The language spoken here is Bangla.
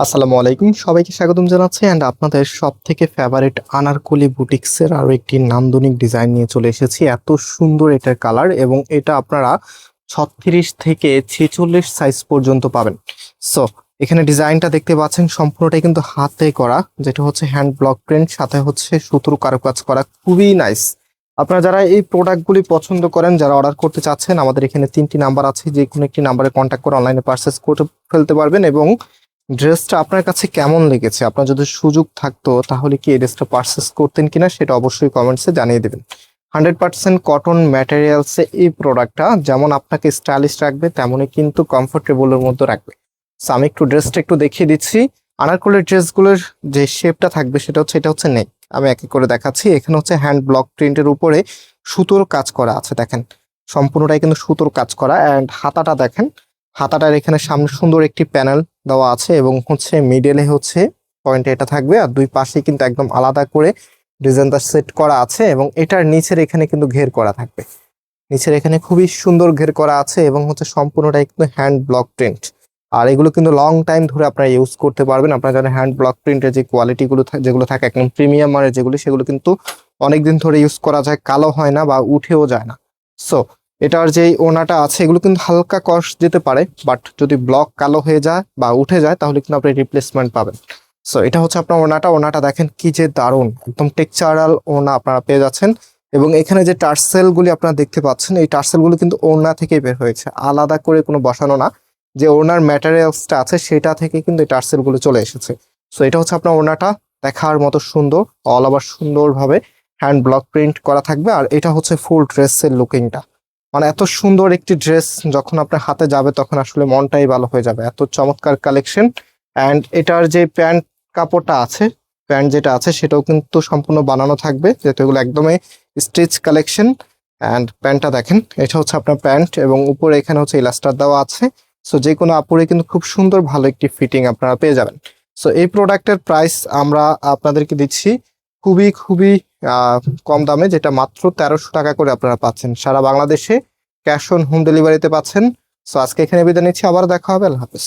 আসসালামু আলাইকুম, সবাইকে স্বাগতম জানাচ্ছি অ্যান্ড আপনাদের সব থেকে ফেভারিট আনারকলি বুটিক্সের আরো একটি নান্দনিক ডিজাইন নিয়ে চলে এসেছি। এত সুন্দর এটার কালার এবং এটা আপনারা 36 থেকে 46 সাইজ পর্যন্ত পাবেন। সো এখানে ডিজাইনটা দেখতে পাচ্ছেন সম্পূর্ণটাই কিন্তু হাতে করা, যেটা হচ্ছে হ্যান্ড ব্লক প্রিন্ট, সাথে হচ্ছে সুতোর কারুকাজ করা, খুবই নাইস। আপনারা যারা এই প্রোডাক্টগুলি পছন্দ করেন, যারা অর্ডার করতে চাচ্ছেন, আমাদের এখানে 3টি নাম্বার আছে, যে কোনো একটি নাম্বারে কন্ট্যাক্ট করে অনলাইনে পারচেস করে ফেলতে পারবেন। এবং ড্রেসটা আপনার কাছে কেমন লেগেছে, আপনার যদি সুযোগ থাকতো তাহলে কি এই ড্রেসটা পারচেস করতেন কিনা সেটা অবশ্যই কমেন্টসে জানিয়ে দেবেন। 100% কটন ম্যাটেরিয়ালসে এই প্রোডাক্টটা যেমন আপনাকে স্টাইলিশ রাখবে, তেমনই কিন্তু কমফোর্টেবলের মধ্যে রাখবে। সো আমি একটু ড্রেসটা একটু দেখিয়ে দিচ্ছি। আনারকলির ড্রেসগুলোর যে শেপটা থাকবে এটা হচ্ছে নেক। আমি এক এক করে দেখাচ্ছি। এখানে হচ্ছে হ্যান্ড ব্লক প্রিন্টের উপরে সুতোর কাজ করা আছে, দেখেন সম্পূর্ণটাই কিন্তু সুতোর কাজ করা। অ্যান্ড হাতাটা দেখেন, হাতাটার এখানে সামনে সুন্দর একটি প্যানেল দেওয়া আছে এবং হচ্ছে মিডলে হচ্ছে পয়েন্টে এটা থাকবে, আর দুই পাশে কিন্তু একদম আলাদা করে ডিজাইনটা সেট করা আছে। এবং এটার নিচের এখানে কিন্তু ঘের করা থাকবে, নিচের এখানে খুবই সুন্দর ঘের করা আছে এবং হচ্ছে সম্পূর্ণটাই কিন্তু হ্যান্ড ব্লক প্রিন্ট। আর এগুলো কিন্তু লং টাইম ধরে আপনারা ইউজ করতে পারবেন। আপনারা জানেন হ্যান্ড ব্লক প্রিন্টের যে কোয়ালিটিগুলো যেগুলো থাকে একদম প্রিমিয়াম মানের যেগুলো, সেগুলো কিন্তু অনেকদিন ধরে ইউজ করা যায়, কালো হয় না বা উঠেও যায় না। সো এটার যে ওনাটা আছে এগুলো কিন্তু হালকা কস্ট যেতে পারে, বাট যদি ব্লক কালো হয়ে যায় বা উঠে যায় তাহলে কিন্তু আপনি রিপ্লেসমেন্ট পাবেন। সো এটা হচ্ছে আপনার ওনাটা দেখেন কি যে দারুণ, একদম টেক্সচারাল ওনা আপনারা পেয়ে যাচ্ছেন। এবং এখানে যে টার্সেলগুলি আপনারা দেখতে পাচ্ছেন, এই টার্সেলগুলো কিন্তু ওড়না থেকেই বের হয়েছে, আলাদা করে কোনো বসানো না। যে ওড়নার ম্যাটেরিয়ালসটা আছে সেটা থেকে কিন্তু এই টার্সেলগুলো চলে এসেছে। সো এটা হচ্ছে আপনার ওড়নাটা, দেখার মতো সুন্দর, অল ওভার সুন্দরভাবে হ্যান্ড ব্লক প্রিন্ট করা থাকবে। আর এটা হচ্ছে ফুল ড্রেসের লুকিংটা, মানে এত সুন্দর একটি ড্রেস যখন আপনার হাতে যাবে তখন আসলে মনটাই ভালো হয়ে যাবে, এত চমৎকার কালেকশন। অ্যান্ড এটার যে প্যান্ট কাপড়টা আছে, প্যান্ট যেটা আছে সেটাও কিন্তু সম্পূর্ণ বানানো থাকবে, যেহেতু এগুলো একদমই স্টিচ কালেকশন। অ্যান্ড প্যান্টটা দেখেন, এটা হচ্ছে আপনার প্যান্ট এবং উপরে এখানে হচ্ছে ইলাস্টার দেওয়া আছে। সো যে কোনো আপুরে কিন্তু খুব সুন্দর ভালো একটি ফিটিং আপনারা পেয়ে যাবেন। সো এই প্রোডাক্টের প্রাইস আমরা আপনাদেরকে দিচ্ছি খুবই খুবই কম দামে, যেটা মাত্র 1300 টাকা করে আপনারা পাচ্ছেন সারা বাংলাদেশে, ক্যাশ অন হোম ডেলিভারিতে পাচ্ছেন। সো আজকে এখানে বিদায় নিচ্ছি, আবার দেখা হবে, আল্লাহ হাফেজ।